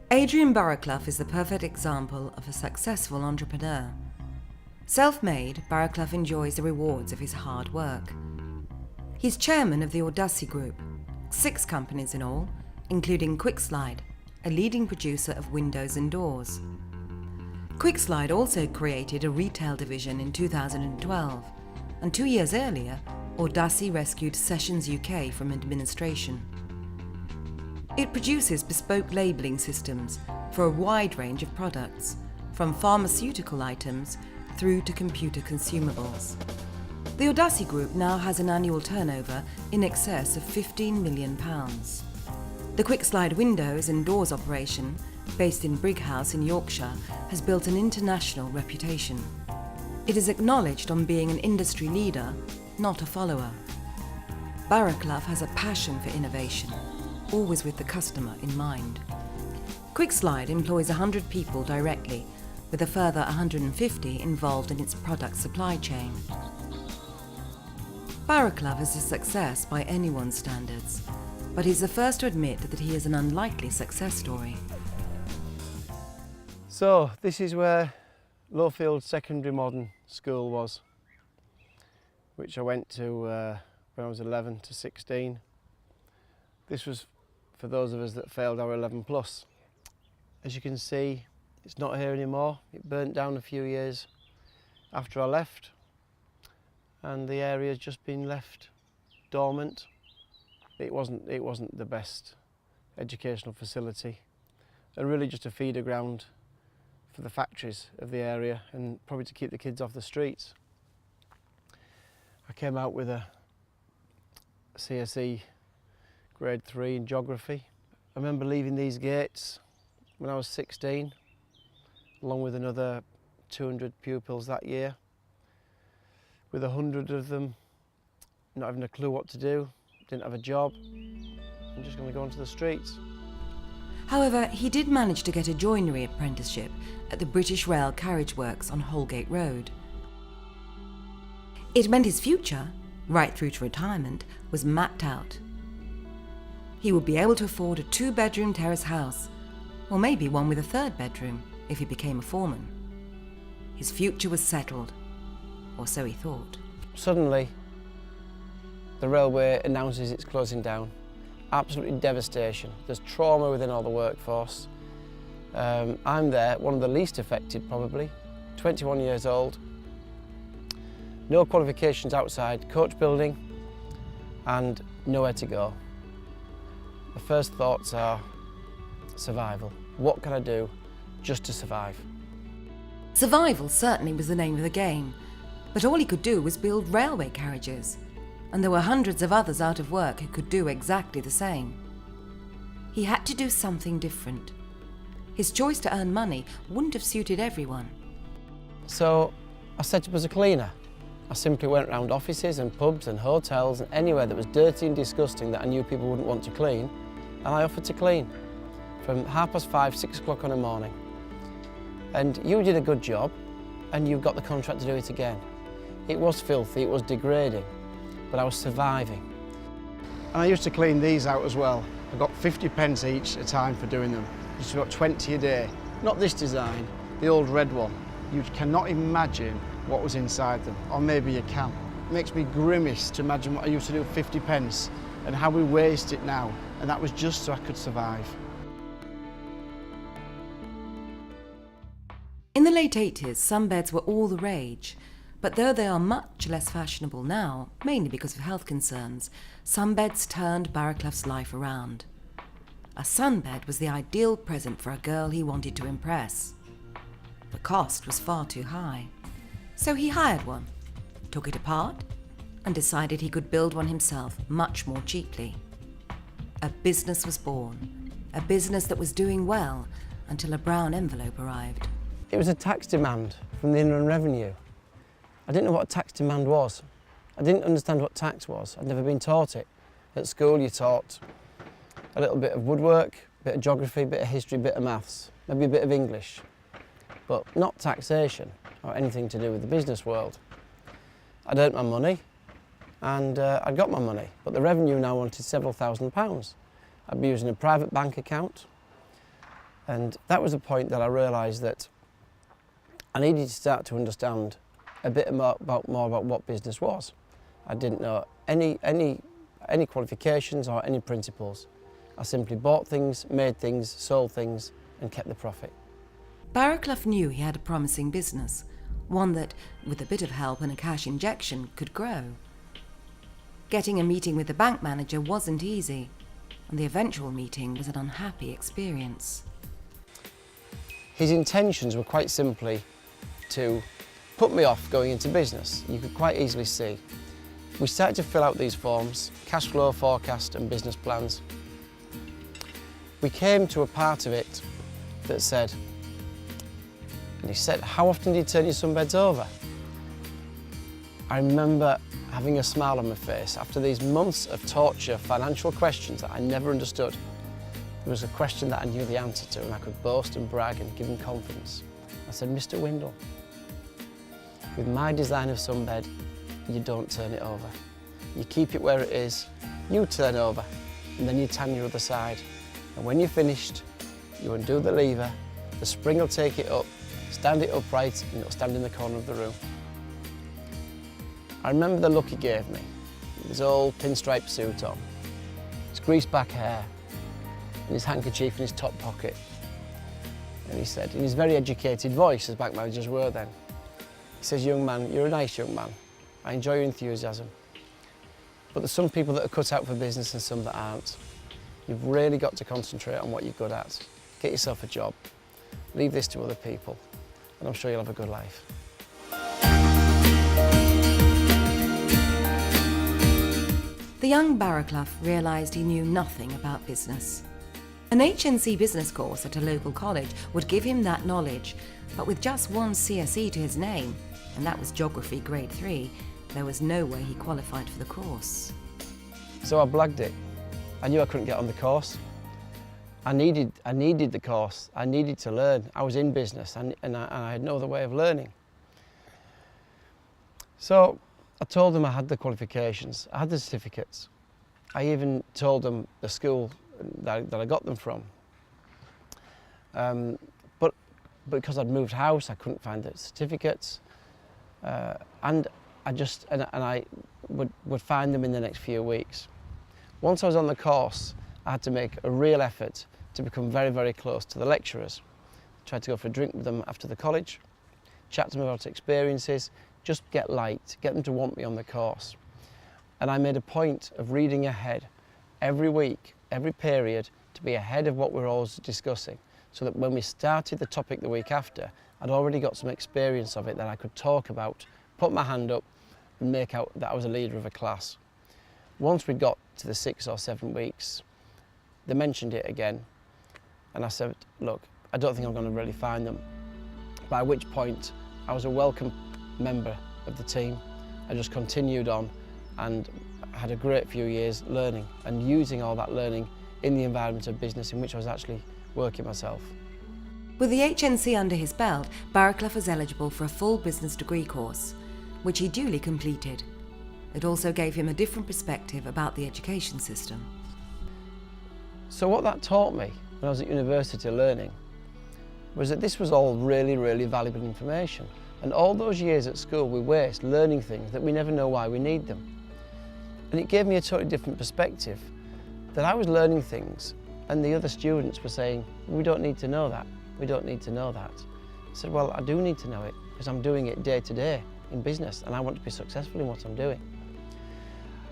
Adrian Barraclough is the perfect example of a successful entrepreneur. Self-made, Barraclough enjoys the rewards of his hard work. He's chairman of the Audacy Group, 6 companies in all, including Quickslide, a leading producer of windows and doors. Quickslide also created a retail division in 2012, and 2 years earlier, Audacy rescued Sessions UK from administration. It produces bespoke labelling systems for a wide range of products, from pharmaceutical items through to computer consumables. The Audacy Group now has an annual turnover in excess of £15 million. The Quickslide windows and doors operation, based in Brighouse in Yorkshire, has built an international reputation. It is acknowledged on being an industry leader, not a follower. Barraclough has a passion for innovation, always with the customer in mind. Quickslide employs 100 people directly, with a further 150 involved in its product supply chain. Barraclough is a success by anyone's standards, but he's the first to admit that he is an unlikely success story. So this is where Lowfield Secondary Modern School was, which I went to when I was 11 to 16. This was for those of us that failed our 11 plus. As you can see, it's not here anymore. It burnt down a few years after I left, and the area's just been left dormant. It wasn't the best educational facility, and really just a feeder ground for the factories of the area, and probably to keep the kids off the streets. I came out with a CSE grade 3 in geography. I remember leaving these gates when I was 16, along with another 200 pupils that year, with 100 of them not having a clue what to do, didn't have a job. I'm just going to go onto the streets. However, he did manage to get a joinery apprenticeship at the British Rail Carriage Works on Holgate Road. It meant his future, right through to retirement, was mapped out. He would be able to afford a 2-bedroom terrace house, or maybe one with a 3rd bedroom if he became a foreman. His future was settled, or so he thought. Suddenly, the railway announces it's closing down. Absolutely devastation. There's trauma within all the workforce. I'm there, one of the least affected probably, 21 years old. No qualifications outside, coach building, and nowhere to go. The first thoughts are survival. What can I do just to survive? Survival certainly was the name of the game, but all he could do was build railway carriages, and there were hundreds of others out of work who could do exactly the same. He had to do something different. His choice to earn money wouldn't have suited everyone. So I set up as a cleaner. I simply went around offices and pubs and hotels and anywhere that was dirty and disgusting that I knew people wouldn't want to clean, and I offered to clean from 5:30, 6 o'clock in the morning. And you did a good job, and you got the contract to do it again. It was filthy, it was degrading, but I was surviving. And I used to clean these out as well. I got 50 pence each a time for doing them. Just got 20 a day. Not this design, the old red one. You cannot imagine what was inside them, or maybe you can. It makes me grimace to imagine what I used to do with 50 pence and how we waste it now, and that was just so I could survive. In the late 80s, sunbeds were all the rage, but though they are much less fashionable now, mainly because of health concerns, sunbeds turned Barraclough's life around. A sunbed was the ideal present for a girl he wanted to impress. The cost was far too high, so he hired one, took it apart, and decided he could build one himself much more cheaply. A business was born, a business that was doing well until a brown envelope arrived. It was a tax demand from the Inland Revenue. I didn't know what a tax demand was. I didn't understand what tax was. I'd never been taught it. At school you taught a little bit of woodwork, a bit of geography, a bit of history, a bit of maths, maybe a bit of English, but not taxation or anything to do with the business world. I'd earned my money and I'd got my money, but the revenue now wanted several £1,000s. I'd be using a private bank account, And that was the point that I realised that I needed to start to understand a bit more about what business was. I didn't know any qualifications or any principles. I simply bought things, made things, sold things and kept the profit. Barraclough knew he had a promising business, one that, with a bit of help and a cash injection, could grow. Getting a meeting with the bank manager wasn't easy, and the eventual meeting was an unhappy experience. His intentions were quite simply to put me off going into business. You could quite easily see. We started to fill out these forms, cash flow forecast and business plans. We came to a part of it that said, and he said, how often do you turn your sunbeds over? I remember having a smile on my face after these months of torture, financial questions that I never understood. There was a question that I knew the answer to and I could boast and brag and give him confidence. I said, Mr. Windle, with my design of sunbed, you don't turn it over. You keep it where it is, you turn over, and then you tan your other side. And when you're finished, you undo the lever, the spring will take it up, stand it upright, and it'll stand in the corner of the room. I remember the look he gave me, with his old pinstripe suit on, his greased back hair, and his handkerchief in his top pocket. And he said, in his very educated voice, as bank managers were then, he says, young man, you're a nice young man. I enjoy your enthusiasm. But there's some people that are cut out for business and some that aren't. You've really got to concentrate on what you're good at. Get yourself a job. Leave this to other people, and I'm sure you'll have a good life. The young Barraclough realised he knew nothing about business. An HNC business course at a local college would give him that knowledge, but with just one CSE to his name, and that was Geography Grade 3, there was no way he qualified for the course. So I blagged it. I knew I couldn't get on the course. I needed the course. I needed to learn. I was in business and I had no other way of learning. So I told them I had the qualifications, I had the certificates. I even told them the school that I got them from. But because I'd moved house, I couldn't find the certificates. And I would find them in the next few weeks. Once I was on the course, I had to make a real effort to become very, very close to the lecturers. Tried to go for a drink with them after the college, chat to them about experiences, just get light, get them to want me on the course. And I made a point of reading ahead every week, every period, to be ahead of what we're always discussing, so that when we started the topic the week after, I'd already got some experience of it that I could talk about, put my hand up and make out that I was a leader of a class. Once we got to the 6 or 7 weeks, they mentioned it again, and I said, look, I don't think I'm going to really find them. By which point, I was a welcome member of the team. I just continued on and had a great few years learning and using all that learning in the environment of business in which I was actually working myself. With the HNC under his belt, Barraclough was eligible for a full business degree course, which he duly completed. It also gave him a different perspective about the education system. So what that taught me when I was at university learning was that this was all really, really valuable information. And all those years at school we waste learning things that we never know why we need them. And it gave me a totally different perspective, that I was learning things and the other students were saying, we don't need to know that, we don't need to know that. I said, well, I do need to know it because I'm doing it day to day in business and I want to be successful in what I'm doing.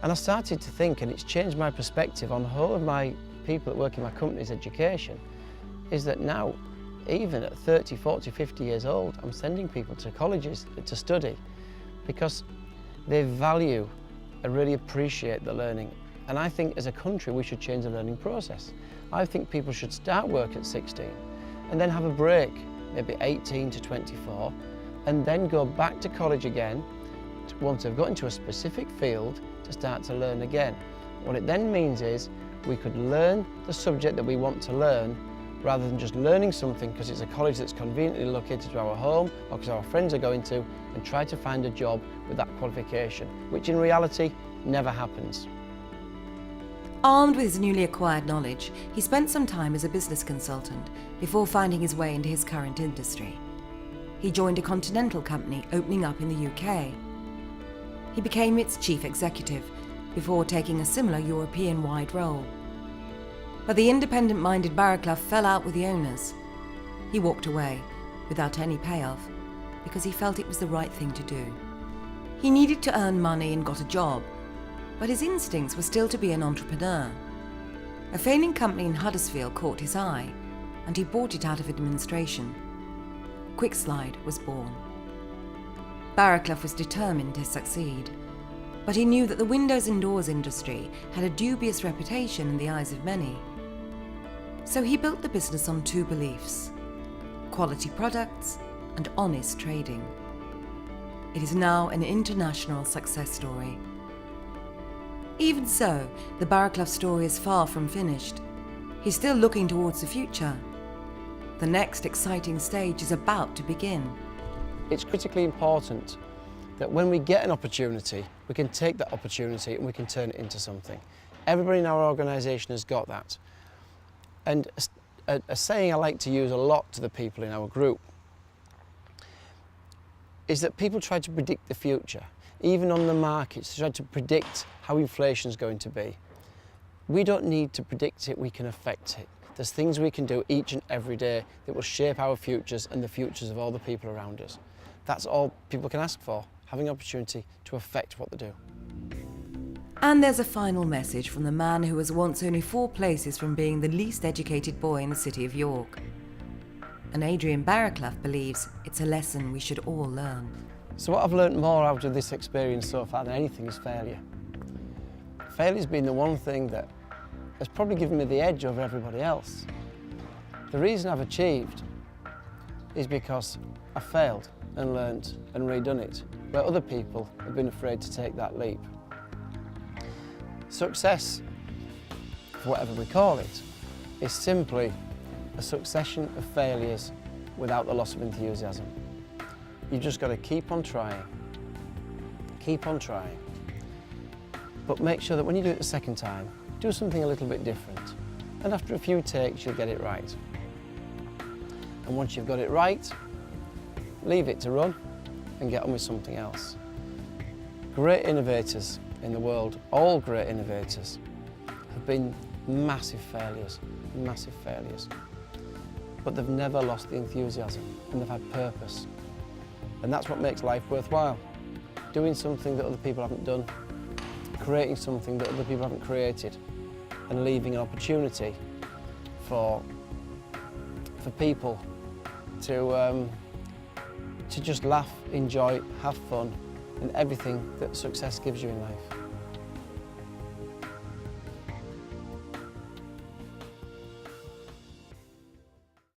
And I started to think, and it's changed my perspective on the whole of my people that work in my company's education, is that now, even at 30, 40, 50 years old, I'm sending people to colleges to study because they value and really appreciate the learning. And I think as a country we should change the learning process. I think people should start work at 16 and then have a break, maybe 18 to 24, and then go back to college again once they've got into a specific field to start to learn again. What it then means is we could learn the subject that we want to learn rather than just learning something because it's a college that's conveniently located to our home or because our friends are going to, and try to find a job with that qualification, which in reality never happens. Armed with his newly acquired knowledge, he spent some time as a business consultant before finding his way into his current industry. He joined a continental company opening up in the UK. He became its chief executive before taking a similar European-wide role. But the independent-minded Barraclough fell out with the owners. He walked away without any payoff because he felt it was the right thing to do. He needed to earn money and got a job, but his instincts were still to be an entrepreneur. A failing company in Huddersfield caught his eye, and he bought it out of administration. QuickSlide was born. Barraclough was determined to succeed, but he knew that the windows and doors industry had a dubious reputation in the eyes of many. So he built the business on two beliefs: quality products and honest trading. It is now an international success story. Even so, the Barraclough story is far from finished. He's still looking towards the future. The next exciting stage is about to begin. It's critically important that when we get an opportunity, we can take that opportunity and we can turn it into something. Everybody in our organisation has got that. And a saying I like to use a lot to the people in our group is that people try to predict the future. Even on the markets, they try to predict how inflation is going to be. We don't need to predict it, we can affect it. There's things we can do each and every day that will shape our futures and the futures of all the people around us. That's all people can ask for, having opportunity to affect what they do. And there's a final message from the man who was once only 4 places from being the least educated boy in the city of York. And Adrian Barraclough believes it's a lesson we should all learn. So what I've learnt more out of this experience so far than anything is failure. Failure's been the one thing that has probably given me the edge over everybody else. The reason I've achieved is because I failed and learnt and redone it, where other people have been afraid to take that leap. Success, for whatever we call it, is simply a succession of failures without the loss of enthusiasm. You've just got to keep on trying, but make sure that when you do it the second time, do something a little bit different. And after a few takes, you'll get it right. And once you've got it right, leave it to run and get on with something else. Great innovators in the world, all great innovators, have been massive failures. But they've never lost the enthusiasm and they've had purpose. And that's what makes life worthwhile. Doing something that other people haven't done, creating something that other people haven't created, and leaving an opportunity for people to just laugh, enjoy, have fun, and everything that success gives you in life.